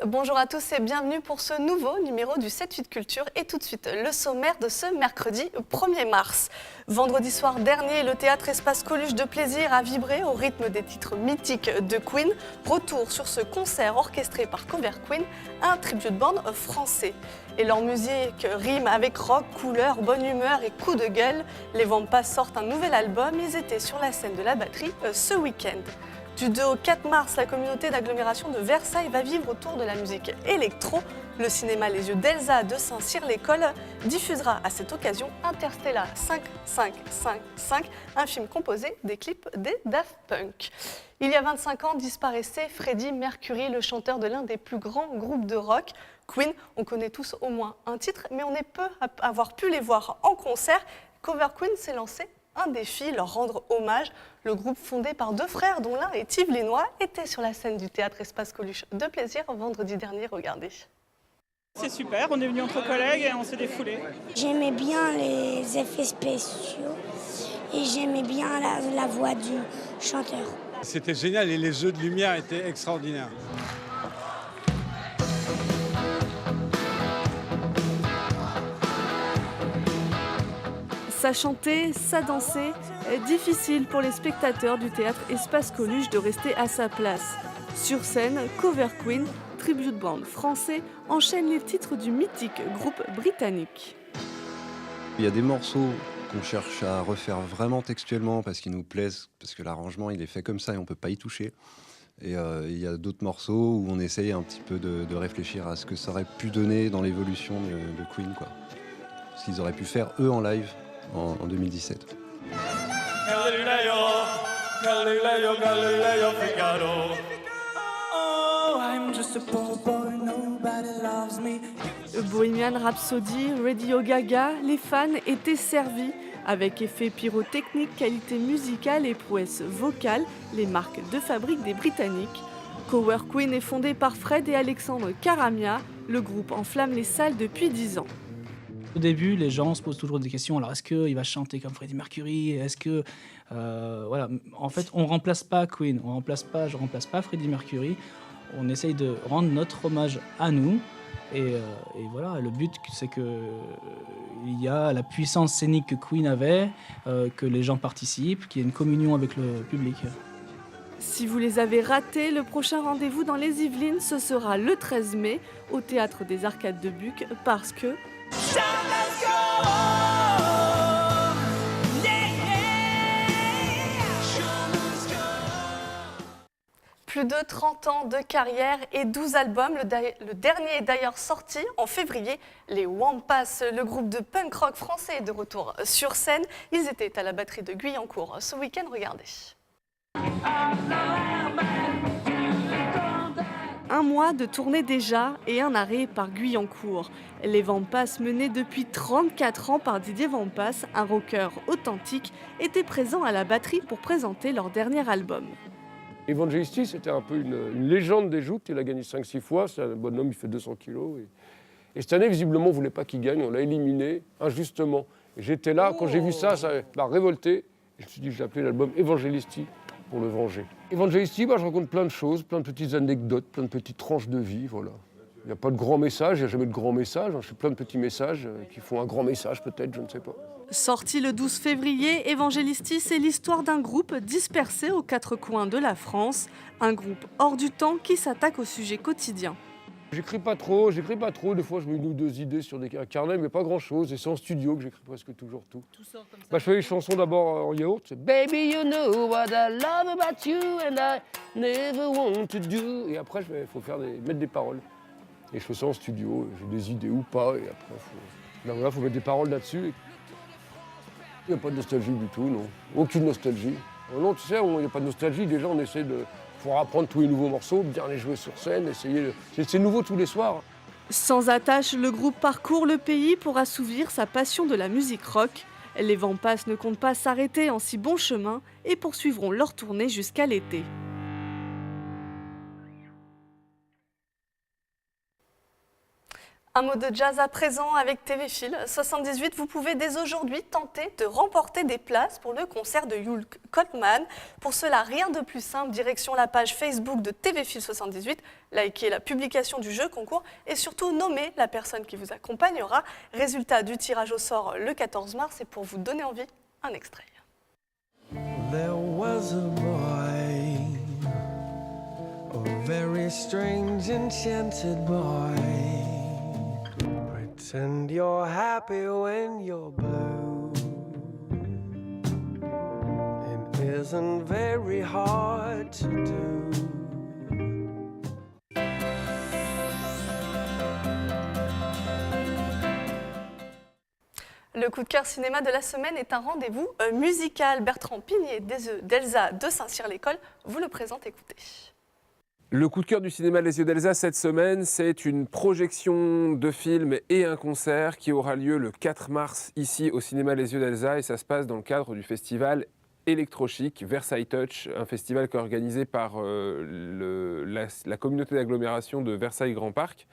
Bonjour à tous et bienvenue pour ce nouveau numéro du 7-8 Culture. Et tout de suite, le sommaire de ce mercredi 1er mars. Vendredi soir dernier, le théâtre Espace Coluche de Plaisir a vibré au rythme des titres mythiques de Queen. Retour sur ce concert orchestré par Cover Queen, un tribute band français. Et leur musique rime avec rock, couleur, bonne humeur et coup de gueule. Les Vampas sortent un nouvel album. Ils étaient sur la scène de la batterie ce week-end. Du 2 au 4 mars, la communauté d'agglomération de Versailles va vivre autour de la musique électro. Le cinéma Les Yeux d'Elsa de Saint-Cyr-l'École diffusera à cette occasion Interstellar 5555, un film composé des clips des Daft Punk. Il y a 25 ans disparaissait Freddie Mercury, le chanteur de l'un des plus grands groupes de rock. Queen, on connaît tous au moins un titre, mais on est peu à avoir pu les voir en concert. Cover Queen s'est lancé un défi, leur rendre hommage. Le groupe fondé par deux frères, dont l'un est Yves Lénois, était sur la scène du théâtre Espace Coluche de Plaisir vendredi dernier. Regardez. C'est super, on est venus entre collègues et on s'est défoulé. J'aimais bien les effets spéciaux et j'aimais bien la voix du chanteur. C'était génial et les jeux de lumière étaient extraordinaires. Ça chantait, ça dansait. Difficile pour les spectateurs du théâtre Espace Coluche de rester à sa place. Sur scène, Cover Queen, tribute band français, enchaîne les titres du mythique groupe britannique. Il y a des morceaux qu'on cherche à refaire vraiment textuellement parce qu'ils nous plaisent, parce que l'arrangement il est fait comme ça et on ne peut pas y toucher. Et il y a d'autres morceaux où on essaye un petit peu de réfléchir à ce que ça aurait pu donner dans l'évolution de Queen, quoi. Ce qu'ils auraient pu faire eux en live en 2017. Bohemian Rhapsody, Radio Gaga, les fans étaient servis. Avec effets pyrotechniques, qualité musicale et prouesse vocale, les marques de fabrique des Britanniques. Cover Queen est fondé par Fred et Alexandre Karamia. Le groupe enflamme les salles depuis 10 ans. Au début, les gens se posent toujours des questions. Alors, est-ce qu'il va chanter comme Freddie Mercury? Est-ce que... voilà. En fait, on ne remplace pas Queen. Je ne remplace pas Freddie Mercury. On essaye de rendre notre hommage à nous. Et voilà, le but, c'est qu'il y a la puissance scénique que Queen avait, que les gens participent, qu'il y ait une communion avec le public. Si vous les avez ratés, le prochain rendez-vous dans les Yvelines, ce sera le 13 mai au Théâtre des Arcades de Buc, parce que... Plus de 30 ans de carrière et 12 albums. Le dernier est d'ailleurs sorti en février. Les Wampas, le groupe de punk rock français, est de retour sur scène. Ils étaient à la batterie de Guyancourt ce week-end. Regardez. Un mois de tournée déjà et un arrêt par Guyancourt. Les Vampas, menés depuis 34 ans par Didier Vampas, un rocker authentique, étaient présents à la batterie pour présenter leur dernier album. Evangelisti, c'était un peu une légende des joutes. Il a gagné 5-6 fois. C'est un bonhomme, il fait 200 kilos. Et cette année, visiblement, on ne voulait pas qu'il gagne. On l'a éliminé injustement. Et j'étais là, quand j'ai vu ça m'a révolté. Je me suis dit, j'ai appelé l'album Evangelisti pour le venger. Evangelisti, je raconte plein de choses, plein de petites anecdotes, plein de petites tranches de vie. Voilà. Il n'y a pas de grand message, il n'y a jamais de grand message. Je fais plein de petits messages qui font un grand message, peut-être, je ne sais pas. Sorti le 12 février, Evangelisti, c'est l'histoire d'un groupe dispersé aux quatre coins de la France. Un groupe hors du temps qui s'attaque aux sujets quotidiens. J'écris pas trop. Des fois, je mets une ou deux idées sur des carnets, mais pas grand-chose. Et c'est en studio que j'écris presque toujours tout. Tout sort comme ça. Je fais les chansons d'abord en yaourt. C'est Baby, you know what I love about you and I never want to do. Et après, il faut mettre des paroles. Et je fais ça en studio. J'ai des idées ou pas. Et après, faut mettre des paroles là-dessus. Il n'y a pas de nostalgie du tout, non. Aucune nostalgie. Non, tu sais, il n'y a pas de nostalgie. Déjà, on essaie de pouvoir apprendre tous les nouveaux morceaux, bien les jouer sur scène, essayer. C'est nouveau tous les soirs. Sans attache, le groupe parcourt le pays pour assouvir sa passion de la musique rock. Les Vampas ne comptent pas s'arrêter en si bon chemin et poursuivront leur tournée jusqu'à l'été. Un mot de jazz à présent avec TV Phil 78. Vous pouvez dès aujourd'hui tenter de remporter des places pour le concert de Yul Coltman. Pour cela, rien de plus simple, direction la page Facebook de TV Phil 78, likez la publication du jeu concours et surtout nommez la personne qui vous accompagnera. Résultat du tirage au sort le 14 mars et pour vous donner envie, un extrait. There was a boy, a very strange enchanted boy. Pretend you're happy when you're blue. It isn't very hard to do. Le coup de cœur cinéma de la semaine est un rendez-vous musical. Bertrand Pigné d'Elsa de Saint-Cyr-l'École vous le présente, écoutez. Le coup de cœur du cinéma Les Yeux d'Elsa cette semaine, c'est une projection de film et un concert qui aura lieu le 4 mars ici au cinéma Les Yeux d'Elsa et ça se passe dans le cadre du festival Electrochic, Versailles Touch, un festival qui est organisé par la communauté d'agglomération de Versailles Grand Parc.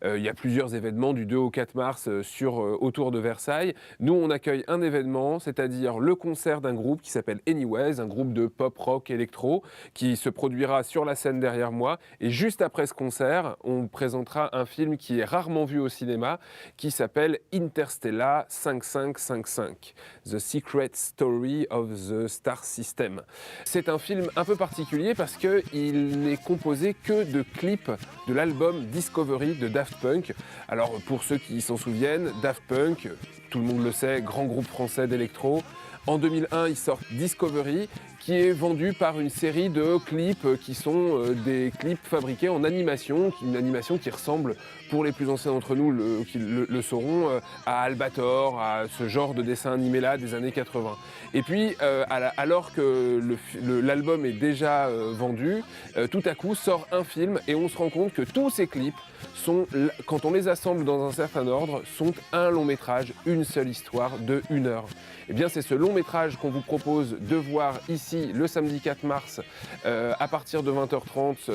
Il y a plusieurs événements du 2 au 4 mars autour de Versailles. Nous, on accueille un événement, c'est-à-dire le concert d'un groupe qui s'appelle Anyways, un groupe de pop, rock, électro, qui se produira sur la scène derrière moi. Et juste après ce concert, on présentera un film qui est rarement vu au cinéma, qui s'appelle Interstellar 5555, The Secret Story of the Star System. C'est un film un peu particulier parce qu'il n'est composé que de clips de l'album Discovery de Daft Punk. Alors pour ceux qui s'en souviennent, Daft Punk, tout le monde le sait, grand groupe français d'électro. En 2001, ils sortent Discovery, qui est vendu par une série de clips qui sont des clips fabriqués en animation, une animation qui ressemble, pour les plus anciens d'entre nous qui le sauront, à Albator, à ce genre de dessin animé-là des années 80. Et puis, alors que l'album est déjà vendu, tout à coup sort un film et on se rend compte que tous ces clips sont, quand on les assemble dans un certain ordre, sont un long métrage, une seule histoire de 1 heure. Eh bien, c'est ce long métrage qu'on vous propose de voir ici le samedi 4 mars à partir de 20h30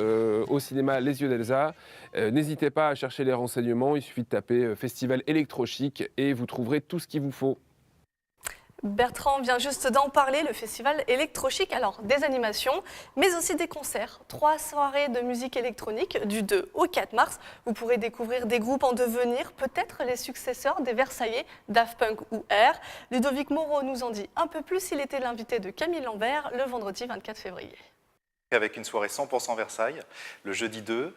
au cinéma Les Yeux d'Elsa. N'hésitez pas à chercher les renseignements, il suffit de taper Festival Electrochic et vous trouverez tout ce qu'il vous faut. Bertrand vient juste d'en parler, le festival Electrochic, alors des animations, mais aussi des concerts. 3 soirées de musique électronique du 2 au 4 mars. Vous pourrez découvrir des groupes en devenir, peut-être les successeurs des Versaillais, Daft Punk ou R. Ludovic Moreau nous en dit un peu plus, il était l'invité de Camille Lambert le vendredi 24 février. Avec une soirée 100% Versailles, le jeudi 2,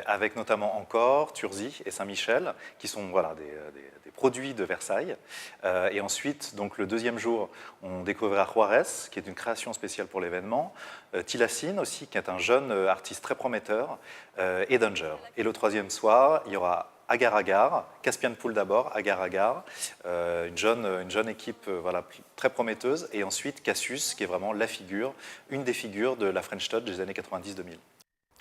avec notamment Encore, Turzy et Saint-Michel, qui sont voilà, des produits de Versailles. Et ensuite, donc, le deuxième jour, on découvrira Juarez, qui est une création spéciale pour l'événement, Tilacine aussi, qui est un jeune artiste très prometteur, et Danger. Et le troisième soir, il y aura Agar Agar, Caspian Pool d'abord, Agar Agar, une jeune équipe voilà, très prometteuse, et ensuite Cassius, qui est vraiment la figure, une des figures de la French Touch des années 90-2000.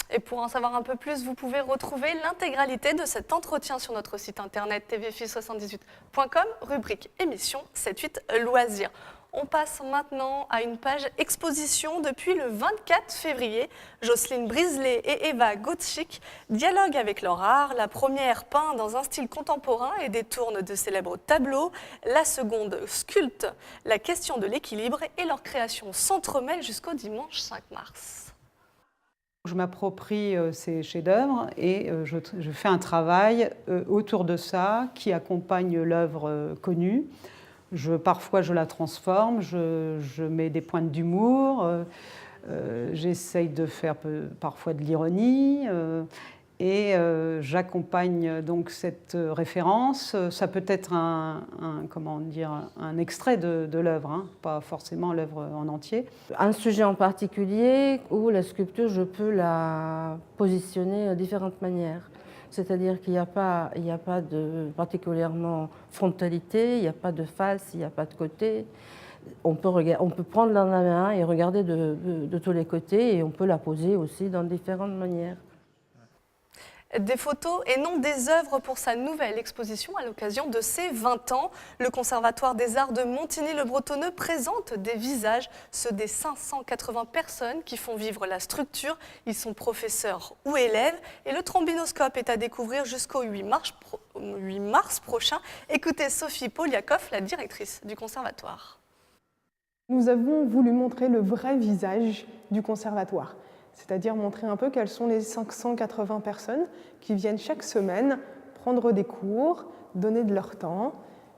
Et pour en savoir un peu plus, vous pouvez retrouver l'intégralité de cet entretien sur notre site internet tvfil78.com, rubrique émission 78 loisirs. On passe maintenant à une page exposition depuis le 24 février. Jocelyne Brisley et Eva Gottschick dialoguent avec leur art. La première peint dans un style contemporain et détourne de célèbres tableaux. La seconde sculpte la question de l'équilibre et leur création s'entremêle jusqu'au dimanche 5 mars. Je m'approprie ces chefs-d'œuvre et je fais un travail autour de ça qui accompagne l'œuvre connue. Parfois, je la transforme, je mets des pointes d'humour, j'essaye de faire parfois de l'ironie et j'accompagne donc cette référence. Ça peut être un extrait de l'œuvre, hein, pas forcément l'œuvre en entier. Un sujet en particulier où la sculpture, je peux la positionner de différentes manières. C'est-à-dire qu'il n'y a pas de particulièrement frontalité, il n'y a pas de face, il n'y a pas de côté. On peut prendre dans la main et regarder de tous les côtés et on peut la poser aussi dans différentes manières. Des photos et non des œuvres pour sa nouvelle exposition à l'occasion de ses 20 ans. Le Conservatoire des Arts de Montigny-le-Bretonneux présente des visages, ceux des 580 personnes qui font vivre la structure. Ils sont professeurs ou élèves et le trombinoscope est à découvrir jusqu'au 8 mars prochain. Écoutez Sophie Poliakov, la directrice du Conservatoire. Nous avons voulu montrer le vrai visage du Conservatoire. C'est-à-dire montrer un peu quelles sont les 580 personnes qui viennent chaque semaine prendre des cours, donner de leur temps,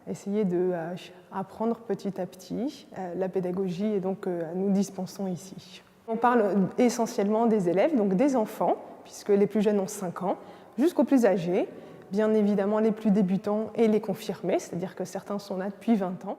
essayer d'apprendre petit à petit la pédagogie et donc nous dispensons ici. On parle essentiellement des élèves, donc des enfants, puisque les plus jeunes ont 5 ans, jusqu'aux plus âgés, bien évidemment les plus débutants et les confirmés, c'est-à-dire que certains sont là depuis 20 ans.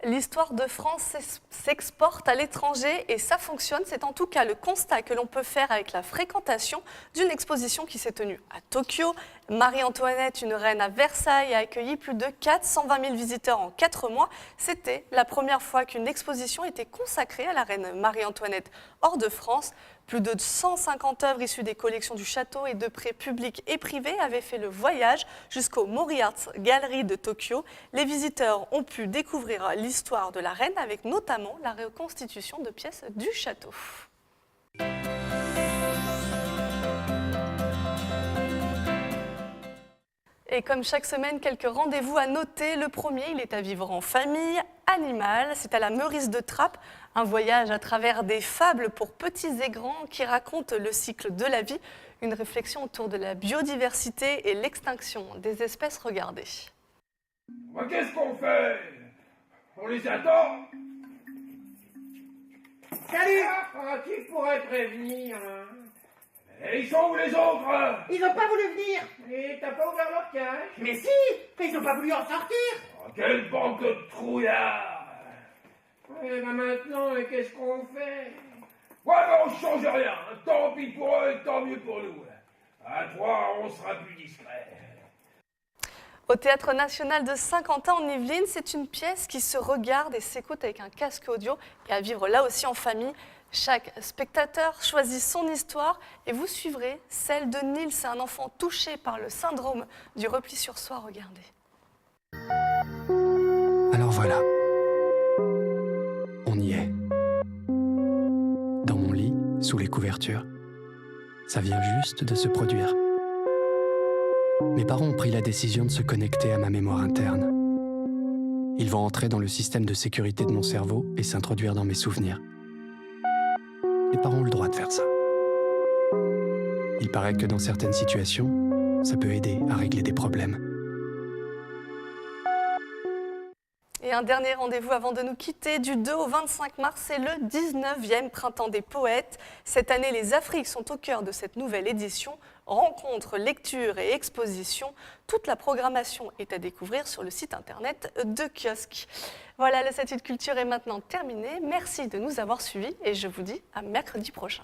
L'histoire de France s'exporte à l'étranger et ça fonctionne. C'est en tout cas le constat que l'on peut faire avec la fréquentation d'une exposition qui s'est tenue à Tokyo. Marie-Antoinette, une reine à Versailles, a accueilli plus de 420 000 visiteurs en 4 mois. C'était la première fois qu'une exposition était consacrée à la reine Marie-Antoinette hors de France. Plus de 150 œuvres issues des collections du château et de prêts publics et privés avaient fait le voyage jusqu'au Moriarty Gallery de Tokyo. Les visiteurs ont pu découvrir l'histoire de la reine avec notamment la reconstitution de pièces du château. Et comme chaque semaine, quelques rendez-vous à noter. Le premier, il est à vivre en famille, animal. C'est à la Meurice de Trappes, un voyage à travers des fables pour petits et grands qui racontent le cycle de la vie. Une réflexion autour de la biodiversité et l'extinction des espèces regardées. Qu'est-ce qu'on fait? On les attend? Salut! Qui pourrait prévenir? Et ils sont où les autres? Ils n'ont pas voulu venir! Et t'as pas ouvert leur cage? Mais si! Mais ils n'ont pas voulu en sortir! Quelle bande de trouillards! Et maintenant, qu'est-ce qu'on fait? On change rien. Tant pis pour eux et tant mieux pour nous. À 3, on sera plus discret. Au Théâtre National de Saint-Quentin en Yvelines, c'est une pièce qui se regarde et s'écoute avec un casque audio et à vivre là aussi en famille. Chaque spectateur choisit son histoire et vous suivrez celle de Nils, un enfant touché par le syndrome du repli sur soi. Regardez. Alors voilà, on y est. Dans mon lit, sous les couvertures. Ça vient juste de se produire. Mes parents ont pris la décision de se connecter à ma mémoire interne. Ils vont entrer dans le système de sécurité de mon cerveau et s'introduire dans mes souvenirs. Les parents ont le droit de faire ça. Il paraît que dans certaines situations, ça peut aider à régler des problèmes. Et un dernier rendez-vous avant de nous quitter, du 2 au 25 mars, c'est le 19e Printemps des Poètes. Cette année, les Afriques sont au cœur de cette nouvelle édition. Rencontres, lectures et expositions. Toute la programmation est à découvrir sur le site internet de Kiosque. Voilà, le 7-8 Culture est maintenant terminé. Merci de nous avoir suivis et je vous dis à mercredi prochain.